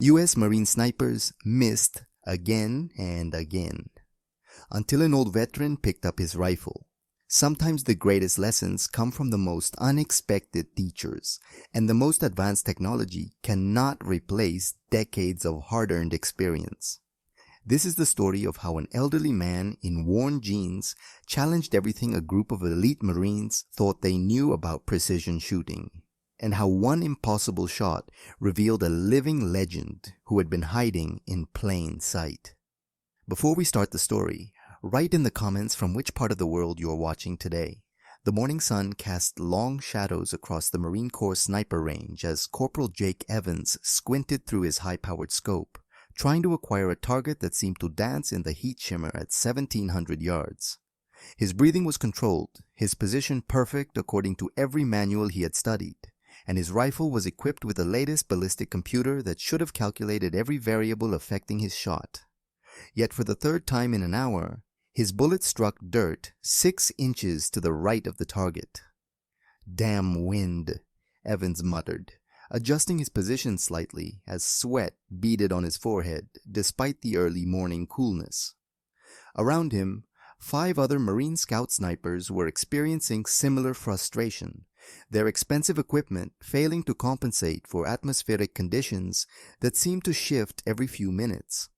U.S. Marine snipers missed again and again, until an old veteran picked up his rifle. Sometimes the greatest lessons come from the most unexpected teachers, and the most advanced technology cannot replace decades of hard-earned experience. This is the story of how an elderly man in worn jeans challenged everything a group of elite Marines thought they knew about precision shooting, and how one impossible shot revealed a living legend who had been hiding in plain sight. Before we start the story, write in the comments from which part of the world you are watching today. The morning sun cast long shadows across the Marine Corps sniper range as Corporal Jake Evans squinted through his high-powered scope, trying to acquire a target that seemed to dance in the heat shimmer at 1,700 yards. His breathing was controlled, his position perfect according to every manual he had studied, and his rifle was equipped with the latest ballistic computer that should have calculated every variable affecting his shot. Yet for the third time in an hour, his bullet struck dirt 6 inches to the right of the target. "Damn wind," Evans muttered, adjusting his position slightly as sweat beaded on his forehead despite the early morning coolness. Around him, 5 other Marine Scout snipers were experiencing similar frustration, their expensive equipment failing to compensate for atmospheric conditions that seemed to shift every few minutes.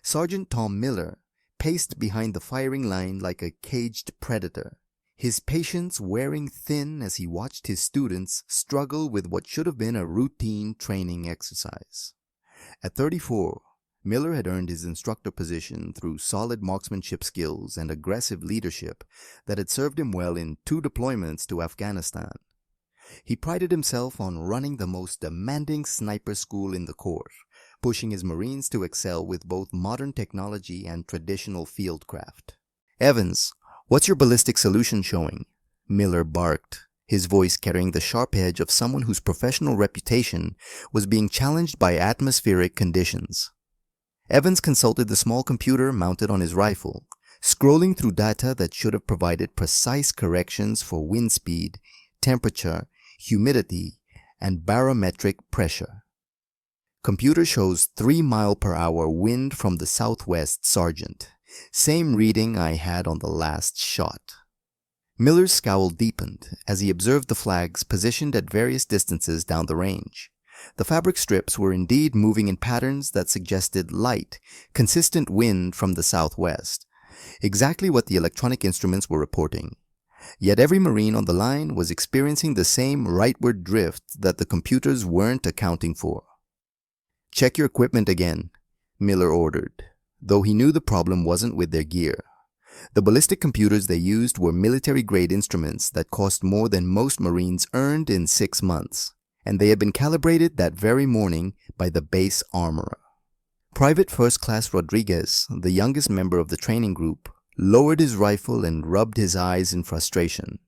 Sergeant Tom Miller paced behind the firing line like a caged predator, his patience wearing thin as he watched his students struggle with what should have been a routine training exercise. At 34, Miller had earned his instructor position through solid marksmanship skills and aggressive leadership that had served him well in 2 deployments to Afghanistan. He prided himself on running the most demanding sniper school in the Corps, pushing his Marines to excel with both modern technology and traditional fieldcraft. "Evans, what's your ballistic solution showing?" Miller barked, his voice carrying the sharp edge of someone whose professional reputation was being challenged by atmospheric conditions. Evans consulted the small computer mounted on his rifle, scrolling through data that should have provided precise corrections for wind speed, temperature, humidity, and barometric pressure. "Computer shows 3 mile/hour wind from the southwest, Sergeant. Same reading I had on the last shot." Miller's scowl deepened as he observed the flags positioned at various distances down the range. The fabric strips were indeed moving in patterns that suggested light, consistent wind from the southwest, exactly what the electronic instruments were reporting. Yet every Marine on the line was experiencing the same rightward drift that the computers weren't accounting for. "Check your equipment again," Miller ordered, though he knew the problem wasn't with their gear. The ballistic computers they used were military-grade instruments that cost more than most Marines earned in 6 months, and they had been calibrated that very morning by the base armorer. Private First Class Rodriguez, the youngest member of the training group, lowered his rifle and rubbed his eyes in frustration.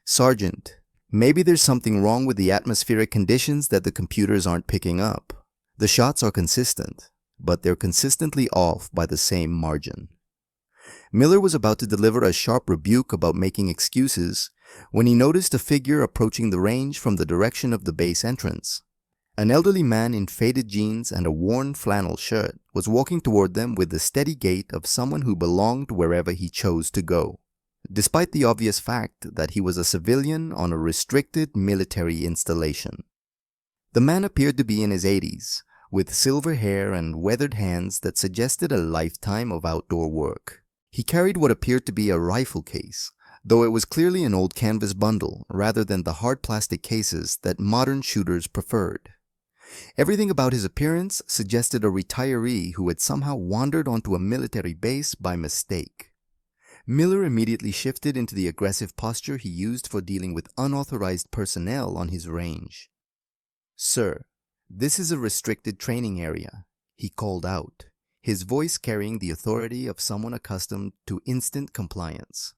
"Sergeant, maybe there's something wrong with the atmospheric conditions that the computers aren't picking up. The shots are consistent, but they're consistently off by the same margin." Miller was about to deliver a sharp rebuke about making excuses when he noticed a figure approaching the range from the direction of the base entrance. An elderly man in faded jeans and a worn flannel shirt was walking toward them with the steady gait of someone who belonged wherever he chose to go, despite the obvious fact that he was a civilian on a restricted military installation. The man appeared to be in his 80s, with silver hair and weathered hands that suggested a lifetime of outdoor work. He carried what appeared to be a rifle case, though it was clearly an old canvas bundle rather than the hard plastic cases that modern shooters preferred. Everything about his appearance suggested a retiree who had somehow wandered onto a military base by mistake. Miller immediately shifted into the aggressive posture he used for dealing with unauthorized personnel on his range. "Sir, this is a restricted training area," he called out, his voice carrying the authority of someone accustomed to instant compliance.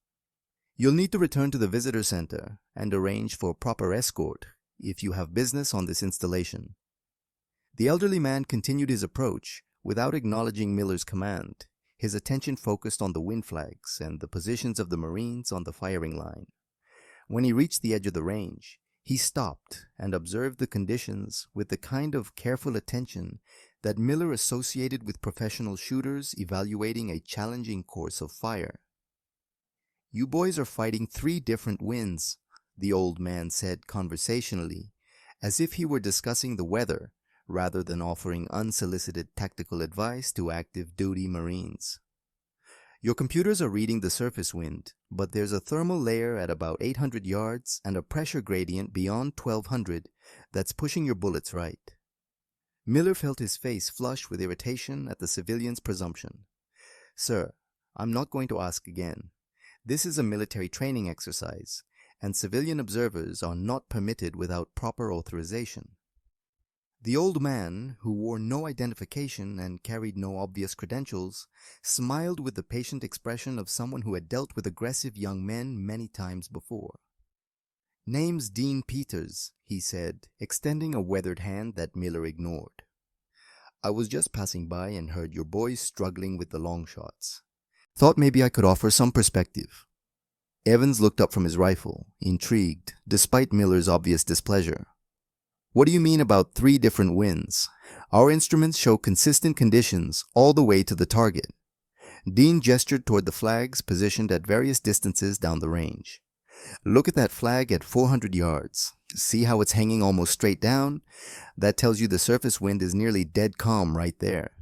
"You'll need to return to the visitor center and arrange for proper escort if you have business on this installation." The elderly man continued his approach without acknowledging Miller's command, his attention focused on the wind flags and the positions of the Marines on the firing line. When he reached the edge of the range, He stopped and observed the conditions with the kind of careful attention that Miller associated with professional shooters evaluating a challenging course of fire. "You boys are fighting 3 different winds," the old man said conversationally, as if he were discussing the weather rather than offering unsolicited tactical advice to active duty Marines. "Your computers are reading the surface wind, but there's a thermal layer at about 800 yards and a pressure gradient beyond 1200 that's pushing your bullets right." Miller felt his face flush with irritation at the civilian's presumption. "Sir, I'm not going to ask again. This is a military training exercise, and civilian observers are not permitted without proper authorization." The old man, who wore no identification and carried no obvious credentials, smiled with the patient expression of someone who had dealt with aggressive young men many times before. "Name's Dean Peters," he said, extending a weathered hand that Miller ignored. "I was just passing by and heard your boys struggling with the long shots. Thought maybe I could offer some perspective." Evans looked up from his rifle, intrigued, despite Miller's obvious displeasure. "What do you mean about 3 different winds? Our instruments show consistent conditions all the way to the target." Dean gestured toward the flags positioned at various distances down the range. "Look at that flag at 400 yards. See how it's hanging almost straight down? That tells you the surface wind is nearly dead calm right there.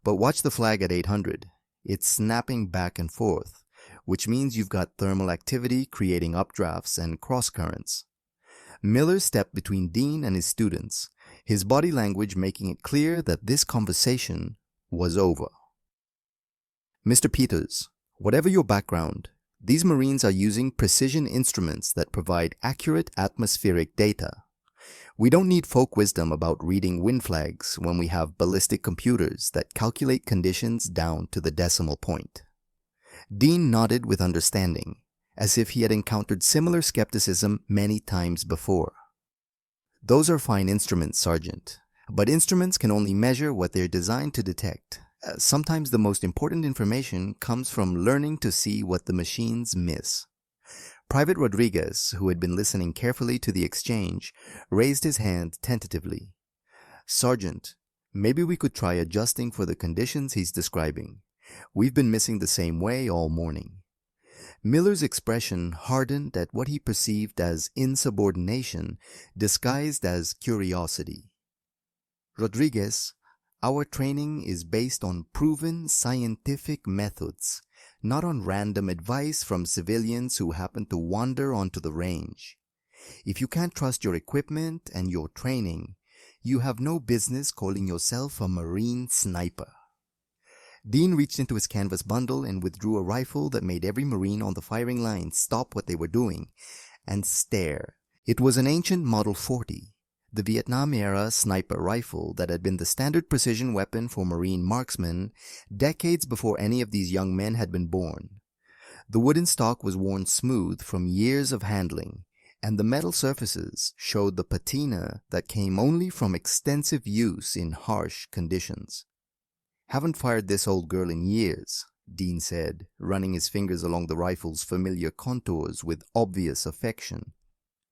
But watch the flag at 800. It's snapping back and forth, which means you've got thermal activity creating updrafts and cross currents." Miller stepped between Dean and his students, his body language making it clear that this conversation was over. "Mr. Peters, whatever your background, these Marines are using precision instruments that provide accurate atmospheric data. We don't need folk wisdom about reading wind flags when we have ballistic computers that calculate conditions down to the decimal point." Dean nodded with understanding, as if he had encountered similar skepticism many times before. "Those are fine instruments, Sergeant, but instruments can only measure what they're designed to detect. Sometimes the most important information comes from learning to see what the machines miss." Private Rodriguez, who had been listening carefully to the exchange, raised his hand tentatively. "Sergeant, maybe we could try adjusting for the conditions he's describing. We've been missing the same way all morning." Miller's expression hardened at what he perceived as insubordination disguised as curiosity. "Rodriguez, our training is based on proven scientific methods, not on random advice from civilians who happen to wander onto the range. If you can't trust your equipment and your training, you have no business calling yourself a Marine sniper." Dean reached into his canvas bundle and withdrew a rifle that made every Marine on the firing line stop what they were doing and stare. It was an ancient Model 40, the Vietnam-era sniper rifle that had been the standard precision weapon for Marine marksmen decades before any of these young men had been born. The wooden stock was worn smooth from years of handling, and the metal surfaces showed the patina that came only from extensive use in harsh conditions. "Haven't fired this old girl in years," Dean said, running his fingers along the rifle's familiar contours with obvious affection.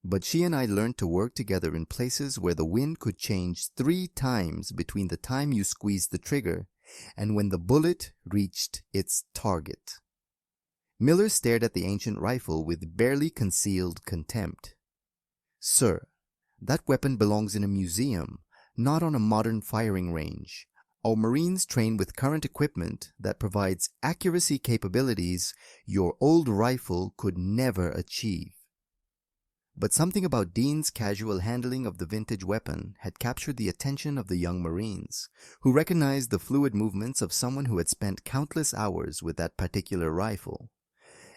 "But she and I learned to work together in places where the wind could change 3 times between the time you squeezed the trigger and when the bullet reached its target." Miller stared at the ancient rifle with barely concealed contempt. "Sir, that weapon belongs in a museum, not on a modern firing range. Our Marines train with current equipment that provides accuracy capabilities your old rifle could never achieve." But something about Dean's casual handling of the vintage weapon had captured the attention of the young Marines, who recognized the fluid movements of someone who had spent countless hours with that particular rifle.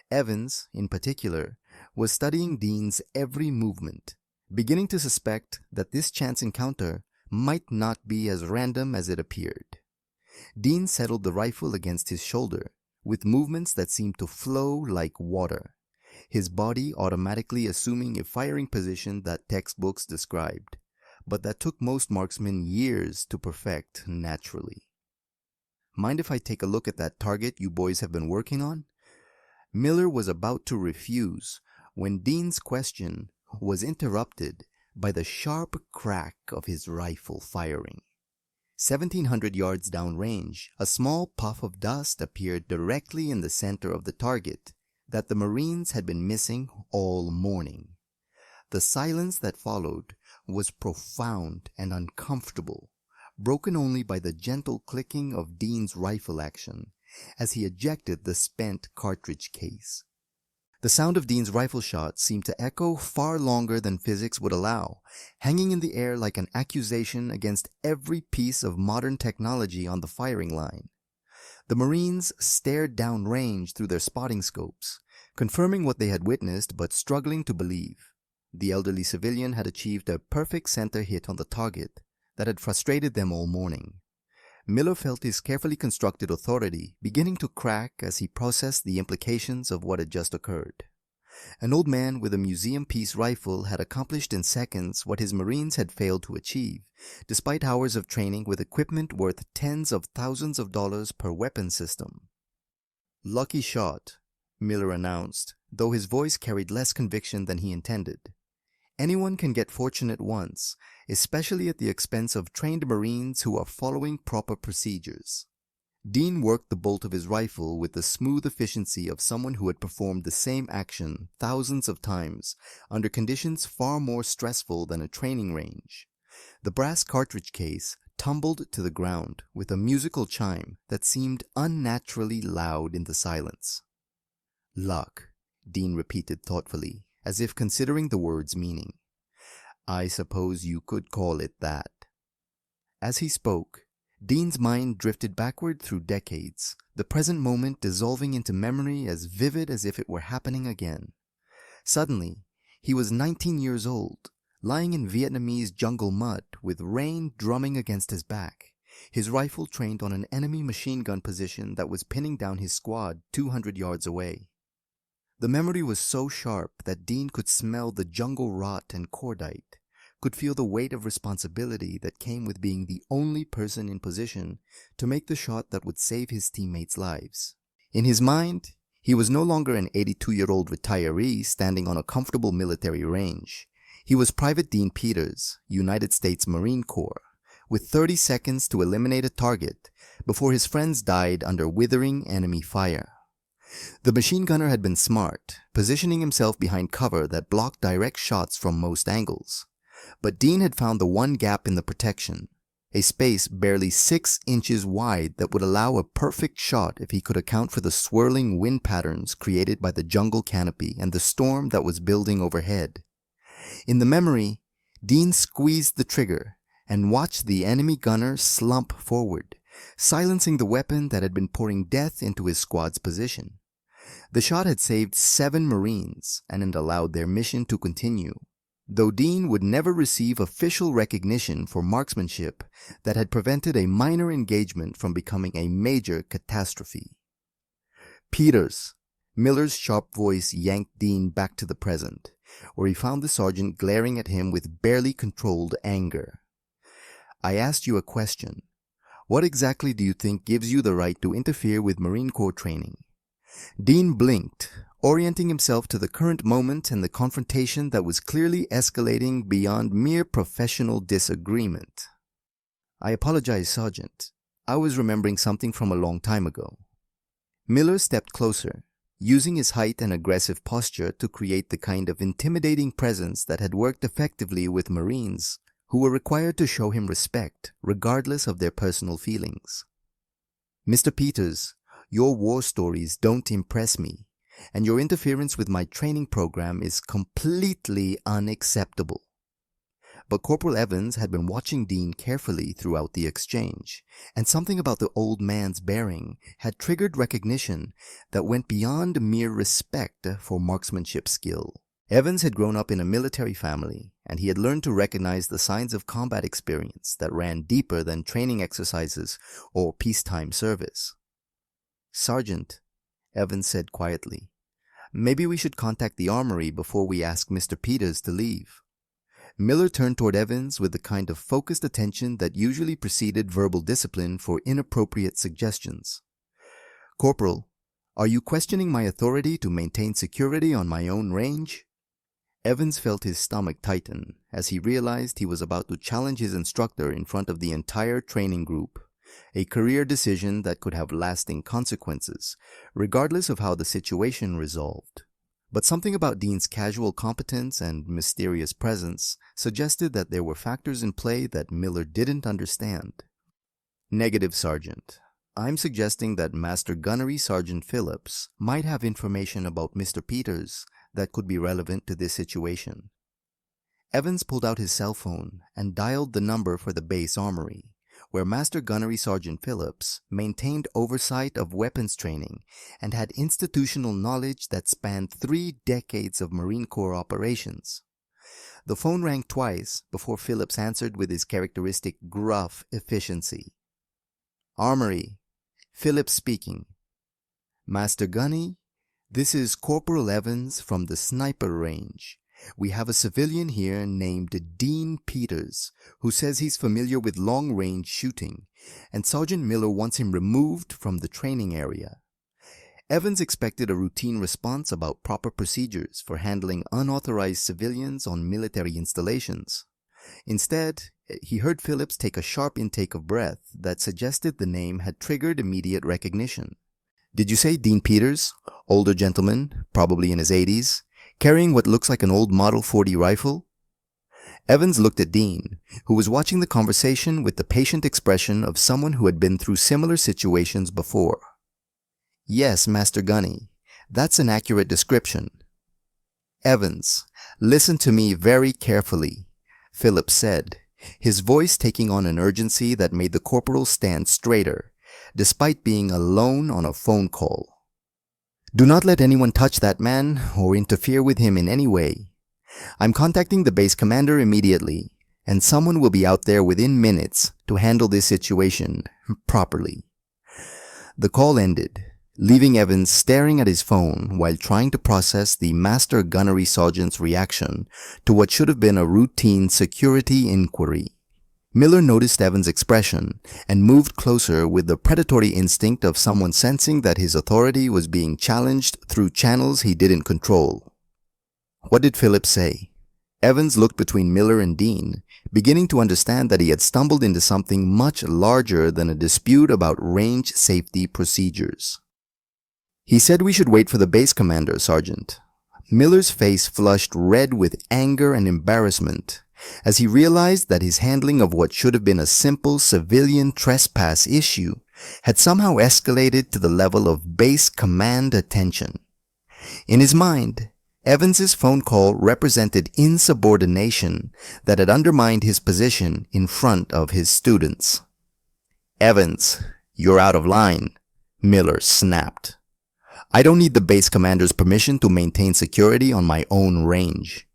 Evans, in particular, was studying Dean's every movement, beginning to suspect that this chance encounter might not be as random as it appeared. Dean settled the rifle against his shoulder, with movements that seemed to flow like water, his body automatically assuming a firing position that textbooks described, but that took most marksmen years to perfect naturally. "Mind if I take a look at that target you boys have been working on?" Miller was about to refuse when Dean's question was interrupted by the sharp crack of his rifle firing. 1,700 yards downrange, a small puff of dust appeared directly in the center of the target that the Marines had been missing all morning. The silence that followed was profound and uncomfortable, broken only by the gentle clicking of Dean's rifle action as he ejected the spent cartridge case. The sound of Dean's rifle shot seemed to echo far longer than physics would allow, hanging in the air like an accusation against every piece of modern technology on the firing line. The Marines stared downrange through their spotting scopes, confirming what they had witnessed but struggling to believe. The elderly civilian had achieved a perfect center hit on the target that had frustrated them all morning. Miller felt his carefully constructed authority beginning to crack as he processed the implications of what had just occurred. An old man with a museum-piece rifle had accomplished in seconds what his Marines had failed to achieve, despite hours of training with equipment worth tens of thousands of dollars per weapon system. "Lucky shot," Miller announced, though his voice carried less conviction than he intended. Anyone can get fortunate once, especially at the expense of trained Marines who are following proper procedures. Dean worked the bolt of his rifle with the smooth efficiency of someone who had performed the same action thousands of times under conditions far more stressful than a training range. The brass cartridge case tumbled to the ground with a musical chime that seemed unnaturally loud in the silence. "Luck," Dean repeated thoughtfully, as if considering the word's meaning. "I suppose you could call it that." As he spoke, Dean's mind drifted backward through decades, the present moment dissolving into memory as vivid as if it were happening again. Suddenly, he was 19 years old, lying in Vietnamese jungle mud with rain drumming against his back, his rifle trained on an enemy machine gun position that was pinning down his squad 200 yards away. The memory was so sharp that Dean could smell the jungle rot and cordite, could feel the weight of responsibility that came with being the only person in position to make the shot that would save his teammates' lives. In his mind, he was no longer an 82-year-old retiree standing on a comfortable military range. He was Private Dean Peters, United States Marine Corps, with 30 seconds to eliminate a target before his friends died under withering enemy fire. The machine gunner had been smart, positioning himself behind cover that blocked direct shots from most angles. But Dean had found the one gap in the protection, a space barely 6 inches wide that would allow a perfect shot if he could account for the swirling wind patterns created by the jungle canopy and the storm that was building overhead. In the memory, Dean squeezed the trigger and watched the enemy gunner slump forward, silencing the weapon that had been pouring death into his squad's position. The shot had saved 7 Marines and had allowed their mission to continue, though Dean would never receive official recognition for marksmanship that had prevented a minor engagement from becoming a major catastrophe. "Peters," Miller's sharp voice yanked Dean back to the present, where he found the sergeant glaring at him with barely controlled anger. "I asked you a question. What exactly do you think gives you the right to interfere with Marine Corps training?" Dean blinked, orienting himself to the current moment and the confrontation that was clearly escalating beyond mere professional disagreement. "I apologize, Sergeant. I was remembering something from a long time ago." Miller stepped closer, using his height and aggressive posture to create the kind of intimidating presence that had worked effectively with Marines who were required to show him respect regardless of their personal feelings. "Mr. Peters, your war stories don't impress me, and your interference with my training program is completely unacceptable." But Corporal Evans had been watching Dean carefully throughout the exchange, and something about the old man's bearing had triggered recognition that went beyond mere respect for marksmanship skill. Evans had grown up in a military family, and he had learned to recognize the signs of combat experience that ran deeper than training exercises or peacetime service. "Sergeant," Evans said quietly, "maybe we should contact the armory before we ask Mr. Peters to leave." Miller turned toward Evans with the kind of focused attention that usually preceded verbal discipline for inappropriate suggestions. "Corporal, are you questioning my authority to maintain security on my own range?" Evans felt his stomach tighten as he realized he was about to challenge his instructor in front of the entire training group, a career decision that could have lasting consequences, regardless of how the situation resolved. But something about Dean's casual competence and mysterious presence suggested that there were factors in play that Miller didn't understand. Negative, Sergeant. I'm suggesting that Master Gunnery Sergeant Phillips might have information about Mr. Peters that could be relevant to this situation. Evans pulled out his cell phone and dialed the number for the base armory, where Master Gunnery Sergeant Phillips maintained oversight of weapons training and had institutional knowledge that spanned 3 decades of Marine Corps operations. The phone rang twice before Phillips answered with his characteristic gruff efficiency. Armory, Phillips speaking. Master Gunny, this is Corporal Evans from the sniper range. We have a civilian here named Dean Peters, who says he's familiar with long-range shooting, and Sergeant Miller wants him removed from the training area. Evans expected a routine response about proper procedures for handling unauthorized civilians on military installations. Instead, he heard Phillips take a sharp intake of breath that suggested the name had triggered immediate recognition. Did you say Dean Peters? Older gentleman, probably in his 80s, carrying what looks like an old Model 40 rifle? Evans looked at Dean, who was watching the conversation with the patient expression of someone who had been through similar situations before. Yes, Master Gunny, that's an accurate description. Evans, listen to me very carefully, Phillips said, his voice taking on an urgency that made the corporal stand straighter, despite being alone on a phone call. Do not let anyone touch that man or interfere with him in any way. I'm contacting the base commander immediately, and someone will be out there within minutes to handle this situation properly. The call ended, leaving Evans staring at his phone while trying to process the Master Gunnery Sergeant's reaction to what should have been a routine security inquiry. Miller noticed Evans' expression and moved closer with the predatory instinct of someone sensing that his authority was being challenged through channels he didn't control. What did Phillips say? Evans looked between Miller and Dean, beginning to understand that he had stumbled into something much larger than a dispute about range safety procedures. He said we should wait for the base commander, Sergeant. Miller's face flushed red with anger and embarrassment as he realized that his handling of what should have been a simple civilian trespass issue had somehow escalated to the level of base command attention. In his mind, Evans's phone call represented insubordination that had undermined his position in front of his students. Evans, you're out of line, Miller snapped. I don't need the base commander's permission to maintain security on my own range.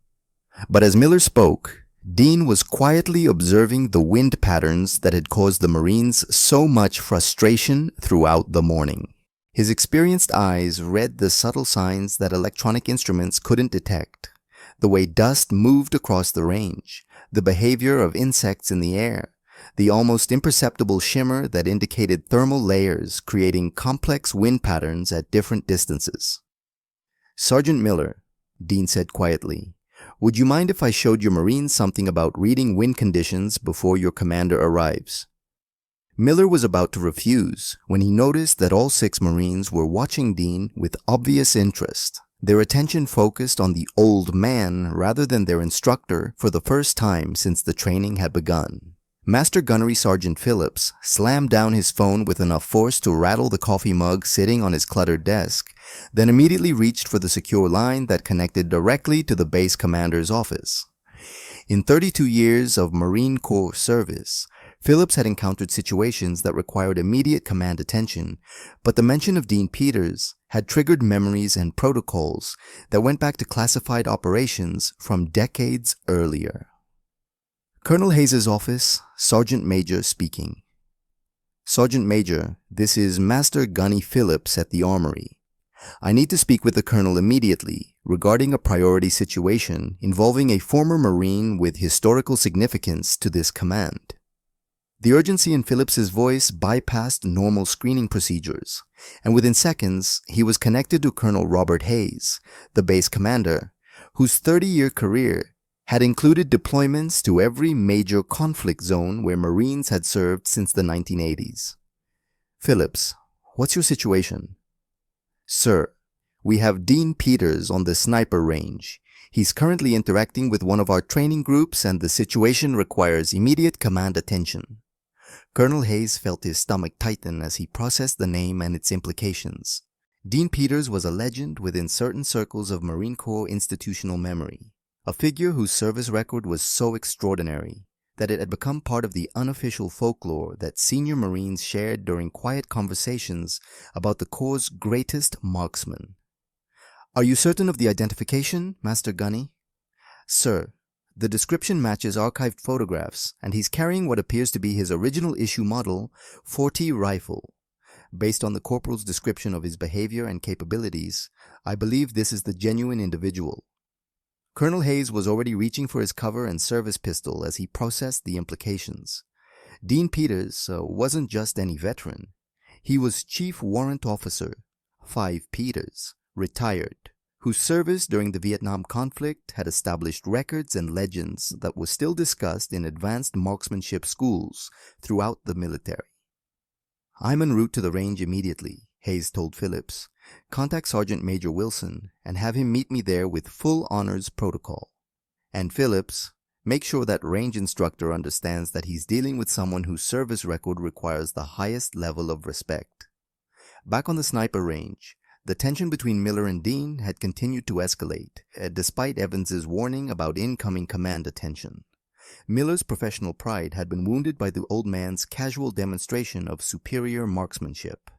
But as Miller spoke, Dean was quietly observing the wind patterns that had caused the Marines so much frustration throughout the morning. His experienced eyes read the subtle signs that electronic instruments couldn't detect, the way dust moved across the range, the behavior of insects in the air, the almost imperceptible shimmer that indicated thermal layers creating complex wind patterns at different distances. Sergeant Miller, Dean said quietly, would you mind if I showed your Marines something about reading wind conditions before your commander arrives? Miller was about to refuse when he noticed that all 6 Marines were watching Dean with obvious interest, their attention focused on the old man rather than their instructor for the first time since the training had begun. Master Gunnery Sergeant Phillips slammed down his phone with enough force to rattle the coffee mug sitting on his cluttered desk, then immediately reached for the secure line that connected directly to the base commander's office. In 32 years of Marine Corps service, Phillips had encountered situations that required immediate command attention, but the mention of Dean Peters had triggered memories and protocols that went back to classified operations from decades earlier. Colonel Hayes' office, Sergeant Major speaking. Sergeant Major, this is Master Gunny Phillips at the Armory. I need to speak with the Colonel immediately regarding a priority situation involving a former Marine with historical significance to this command. The urgency in Phillips's voice bypassed normal screening procedures, and within seconds he was connected to Colonel Robert Hayes, the base commander, whose 30-year career had included deployments to every major conflict zone where Marines had served since the 1980s. Phillips, what's your situation? Sir, we have Dean Peters on the sniper range. He's currently interacting with one of our training groups and the situation requires immediate command attention. Colonel Hayes felt his stomach tighten as he processed the name and its implications. Dean Peters was a legend within certain circles of Marine Corps institutional memory, a figure whose service record was so extraordinary that it had become part of the unofficial folklore that senior Marines shared during quiet conversations about the Corps' greatest marksman. Are you certain of the identification, Master Gunny? Sir, the description matches archived photographs, and he's carrying what appears to be his original issue model 40 rifle. Based on the corporal's description of his behavior and capabilities, I believe this is the genuine individual. Colonel Hayes was already reaching for his cover and service pistol as he processed the implications. Dean Peters wasn't just any veteran. He was Chief Warrant Officer, 5 Peters, retired, whose service during the Vietnam conflict had established records and legends that were still discussed in advanced marksmanship schools throughout the military. I'm en route to the range immediately, Hayes told Phillips. Contact Sergeant Major Wilson and have him meet me there with full honors protocol. And Phillips, make sure that range instructor understands that he's dealing with someone whose service record requires the highest level of respect. Back on the sniper range, the tension between Miller and Dean had continued to escalate, despite Evans's warning about incoming command attention. Miller's professional pride had been wounded by the old man's casual demonstration of superior marksmanship,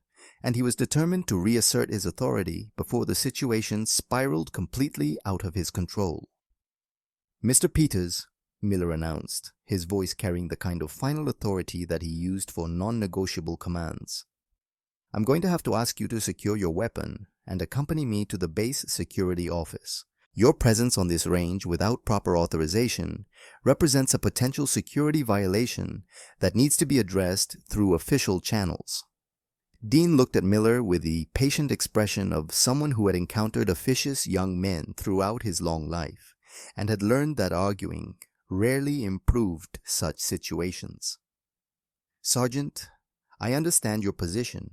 and he was determined to reassert his authority before the situation spiraled completely out of his control. Mr. Peters, Miller announced, his voice carrying the kind of final authority that he used for non-negotiable commands. I'm going to have to ask you to secure your weapon and accompany me to the base security office. Your presence on this range without proper authorization represents a potential security violation that needs to be addressed through official channels. Dean looked at Miller with the patient expression of someone who had encountered officious young men throughout his long life and had learned that arguing rarely improved such situations. Sergeant, I understand your position,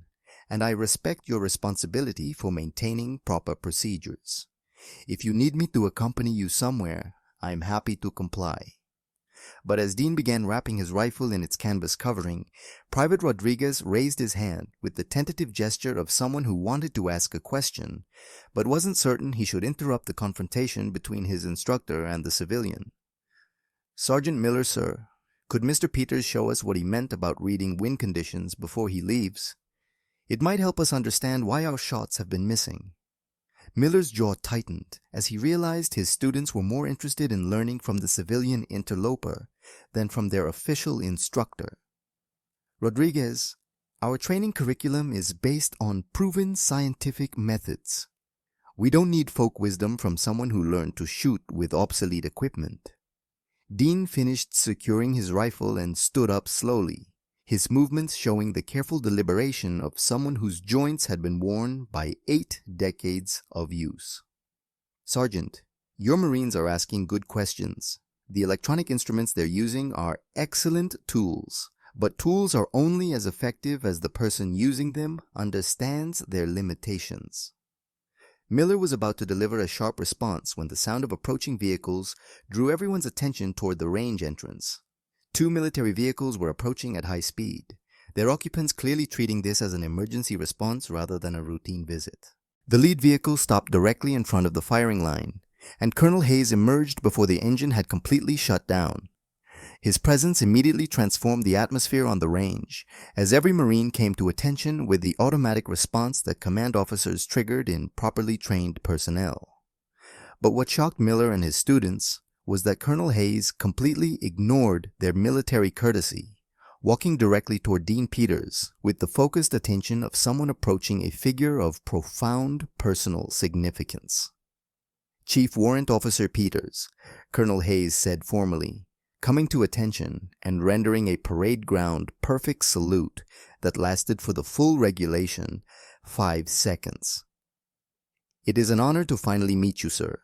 and I respect your responsibility for maintaining proper procedures. If you need me to accompany you somewhere, I am happy to comply. But as Dean began wrapping his rifle in its canvas covering, Private Rodriguez raised his hand with the tentative gesture of someone who wanted to ask a question, but wasn't certain he should interrupt the confrontation between his instructor and the civilian. Sergeant Miller, sir, could Mr. Peters show us what he meant about reading wind conditions before he leaves? It might help us understand why our shots have been missing. Miller's jaw tightened as he realized his students were more interested in learning from the civilian interloper than from their official instructor. Rodriguez, our training curriculum is based on proven scientific methods. We don't need folk wisdom from someone who learned to shoot with obsolete equipment. Dean finished securing his rifle and stood up slowly, his movements showing the careful deliberation of someone whose joints had been worn by 8 decades of use. Sergeant, your Marines are asking good questions. The electronic instruments they're using are excellent tools, but tools are only as effective as the person using them understands their limitations. Miller was about to deliver a sharp response when the sound of approaching vehicles drew everyone's attention toward the range entrance. 2 military vehicles were approaching at high speed, their occupants clearly treating this as an emergency response rather than a routine visit. The lead vehicle stopped directly in front of the firing line, and Colonel Hayes emerged before the engine had completely shut down. His presence immediately transformed the atmosphere on the range, as every Marine came to attention with the automatic response that command officers triggered in properly trained personnel. But what shocked Miller and his students was that Colonel Hayes completely ignored their military courtesy, walking directly toward Dean Peters with the focused attention of someone approaching a figure of profound personal significance. Chief Warrant Officer Peters, Colonel Hayes said formally, coming to attention and rendering a parade ground perfect salute that lasted for the full regulation 5 seconds. It is an honor to finally meet you, sir.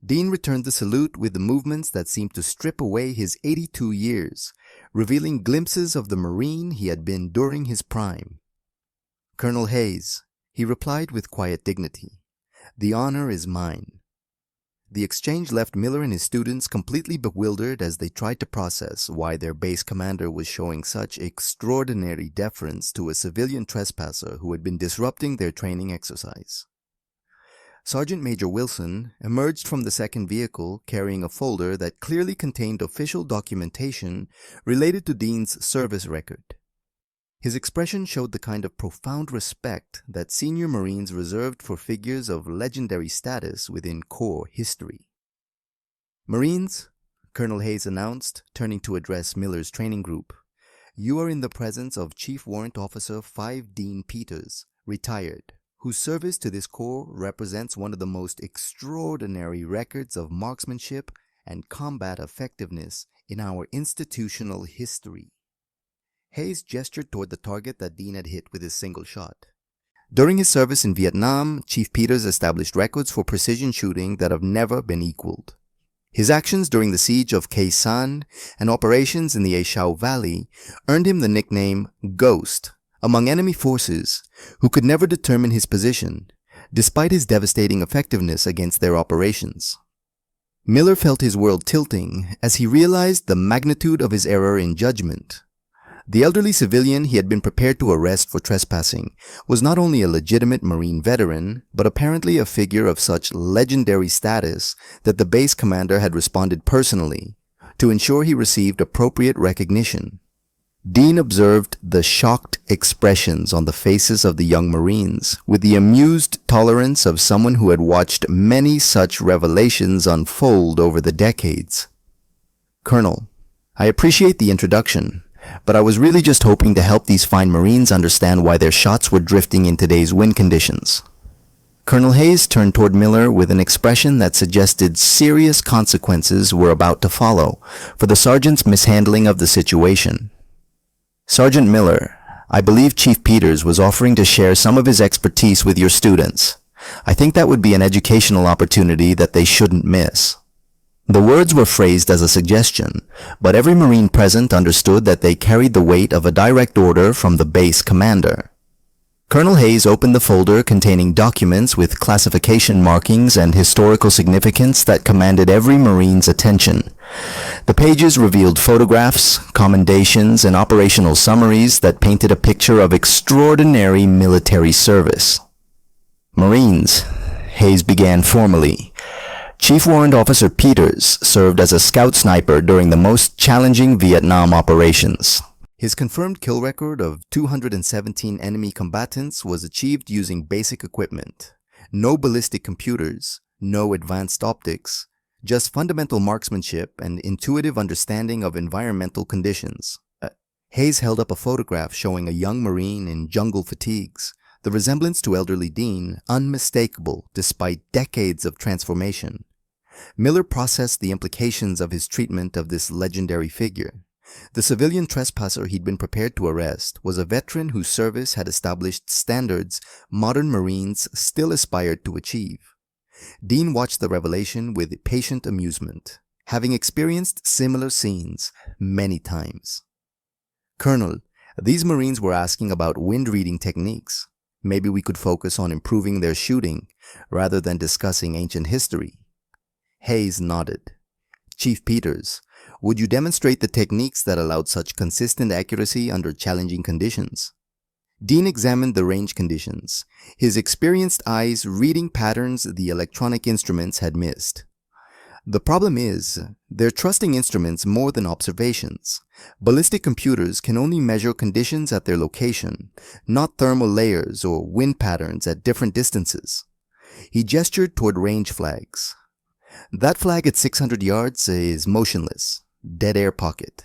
Dean returned the salute with the movements that seemed to strip away his 82 years, revealing glimpses of the Marine he had been during his prime. "Colonel Hayes," he replied with quiet dignity, "the honor is mine." The exchange left Miller and his students completely bewildered as they tried to process why their base commander was showing such extraordinary deference to a civilian trespasser who had been disrupting their training exercise. Sergeant Major Wilson emerged from the second vehicle carrying a folder that clearly contained official documentation related to Dean's service record. His expression showed the kind of profound respect that senior Marines reserved for figures of legendary status within Corps history. "Marines," Colonel Hayes announced, turning to address Miller's training group, "you are in the presence of Chief Warrant Officer 5 Dean Peters, retired, whose service to this Corps represents one of the most extraordinary records of marksmanship and combat effectiveness in our institutional history." Hayes gestured toward the target that Dean had hit with his single shot. During his service in Vietnam, Chief Peters established records for precision shooting that have never been equaled. His actions during the siege of Khe Sanh and operations in the A Shau Valley earned him the nickname Ghost among enemy forces who could never determine his position, despite his devastating effectiveness against their operations. Miller felt his world tilting as he realized the magnitude of his error in judgment. The elderly civilian he had been prepared to arrest for trespassing was not only a legitimate Marine veteran, but apparently a figure of such legendary status that the base commander had responded personally to ensure he received appropriate recognition. Dean observed the shocked expressions on the faces of the young Marines with the amused tolerance of someone who had watched many such revelations unfold over the decades. "Colonel, I appreciate the introduction, but I was really just hoping to help these fine Marines understand why their shots were drifting in today's wind conditions." Colonel Hayes turned toward Miller with an expression that suggested serious consequences were about to follow for the sergeant's mishandling of the situation. "Sergeant Miller, I believe Chief Peters was offering to share some of his expertise with your students. I think that would be an educational opportunity that they shouldn't miss." The words were phrased as a suggestion, but every Marine present understood that they carried the weight of a direct order from the base commander. Colonel Hayes opened the folder containing documents with classification markings and historical significance that commanded every Marine's attention. The pages revealed photographs, commendations, and operational summaries that painted a picture of extraordinary military service. "Marines," Hayes began formally, "Chief Warrant Officer Peters served as a scout sniper during the most challenging Vietnam operations. His confirmed kill record of 217 enemy combatants was achieved using basic equipment. No ballistic computers, no advanced optics, just fundamental marksmanship and intuitive understanding of environmental conditions." Hayes held up a photograph showing a young Marine in jungle fatigues, the resemblance to elderly Dean unmistakable despite decades of transformation. Miller processed the implications of his treatment of this legendary figure. The civilian trespasser he'd been prepared to arrest was a veteran whose service had established standards modern Marines still aspired to achieve. Dean watched the revelation with patient amusement, having experienced similar scenes many times. "Colonel, these Marines were asking about wind reading techniques. Maybe we could focus on improving their shooting rather than discussing ancient history." Hayes nodded. "Chief Peters, would you demonstrate the techniques that allowed such consistent accuracy under challenging conditions?" Dean examined the range conditions, his experienced eyes reading patterns the electronic instruments had missed. "The problem is, they're trusting instruments more than observations. Ballistic computers can only measure conditions at their location, not thermal layers or wind patterns at different distances." He gestured toward range flags. "That flag at 600 yards is motionless, dead air pocket.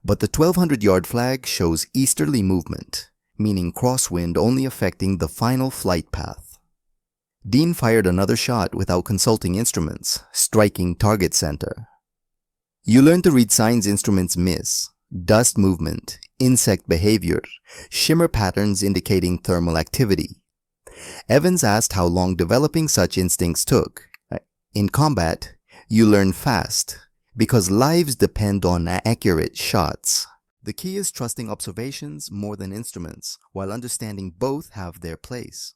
But the 1200-yard flag shows easterly movement, meaning crosswind only affecting the final flight path." Dean fired another shot without consulting instruments, striking target center. "You learn to read signs instruments miss: dust movement, insect behavior, shimmer patterns indicating thermal activity." Evans asked how long developing such instincts took. In combat, you learn fast because lives depend on accurate shots. The key is trusting observations more than instruments, while understanding both have their place.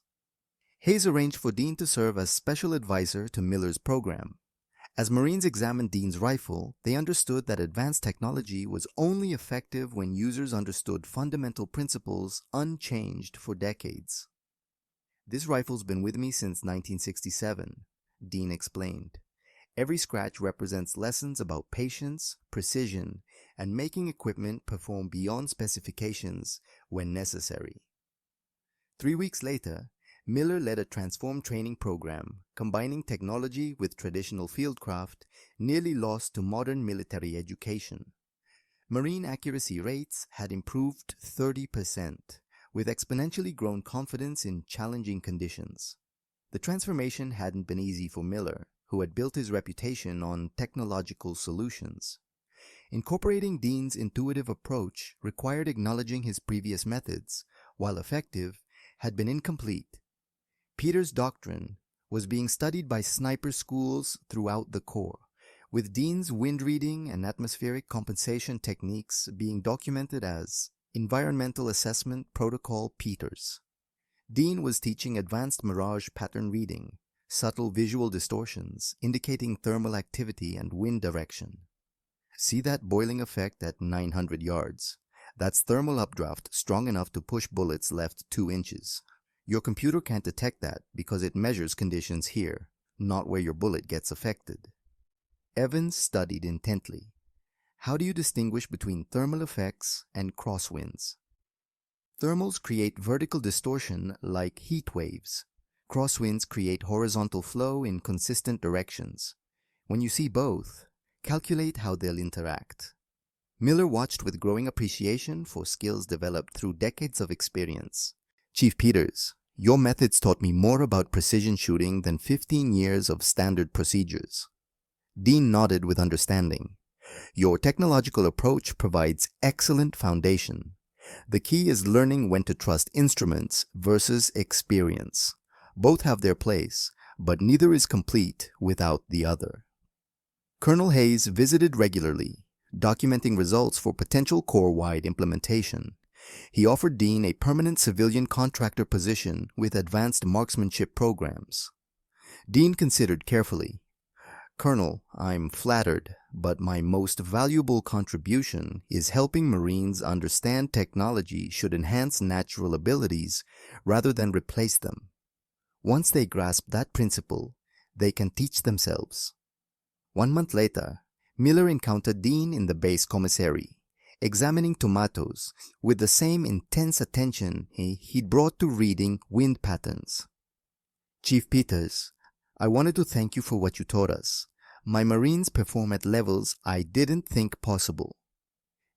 Hayes arranged for Dean to serve as special advisor to Miller's program. As Marines examined Dean's rifle, they understood that advanced technology was only effective when users understood fundamental principles unchanged for decades. "This rifle's been with me since 1967, Dean explained. "Every scratch represents lessons about patience, precision, and making equipment perform beyond specifications when necessary." 3 weeks later, Miller led a transformed training program, combining technology with traditional fieldcraft, nearly lost to modern military education. Marine accuracy rates had improved 30%, with exponentially grown confidence in challenging conditions. The transformation hadn't been easy for Miller, who had built his reputation on technological solutions. Incorporating Dean's intuitive approach required acknowledging his previous methods, while effective, had been incomplete. Peters' doctrine was being studied by sniper schools throughout the Corps, with Dean's wind reading and atmospheric compensation techniques being documented as Environmental Assessment Protocol Peters. Dean was teaching advanced mirage pattern reading, subtle visual distortions indicating thermal activity and wind direction. "See that boiling effect at 900 yards? That's thermal updraft strong enough to push bullets left 2 inches. Your computer can't detect that because it measures conditions here, not where your bullet gets affected." Evans studied intently. "How do you distinguish between thermal effects and crosswinds?" "Thermals create vertical distortion like heat waves. Crosswinds create horizontal flow in consistent directions. When you see both, calculate how they'll interact." Miller watched with growing appreciation for skills developed through decades of experience. "Chief Peters, your methods taught me more about precision shooting than 15 years of standard procedures." Dean nodded with understanding. "Your technological approach provides excellent foundation. The key is learning when to trust instruments versus experience. Both have their place, but neither is complete without the other." Colonel Hayes visited regularly, documenting results for potential Corps-wide implementation. He offered Dean a permanent civilian contractor position with advanced marksmanship programs. Dean considered carefully. "Colonel, I'm flattered, but my most valuable contribution is helping Marines understand technology should enhance natural abilities rather than replace them. Once they grasp that principle, they can teach themselves." 1 month later, Miller encountered Dean in the base commissary, examining tomatoes with the same intense attention he'd brought to reading wind patterns. "Chief Peters, I wanted to thank you for what you taught us. My Marines perform at levels I didn't think possible."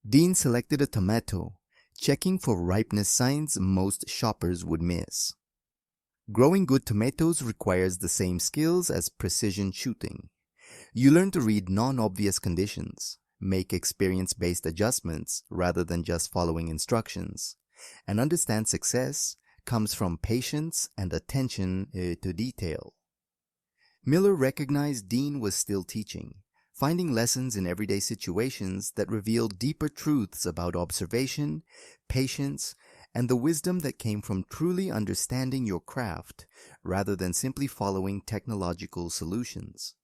Dean selected a tomato, checking for ripeness signs most shoppers would miss. Growing good tomatoes requires the same skills as precision shooting. You learn to read non-obvious conditions, make experience-based adjustments rather than just following instructions, and understand success comes from patience and attention to detail. Miller recognized Dean was still teaching, finding lessons in everyday situations that revealed deeper truths about observation, patience, and the wisdom that came from truly understanding your craft rather than simply following technological solutions.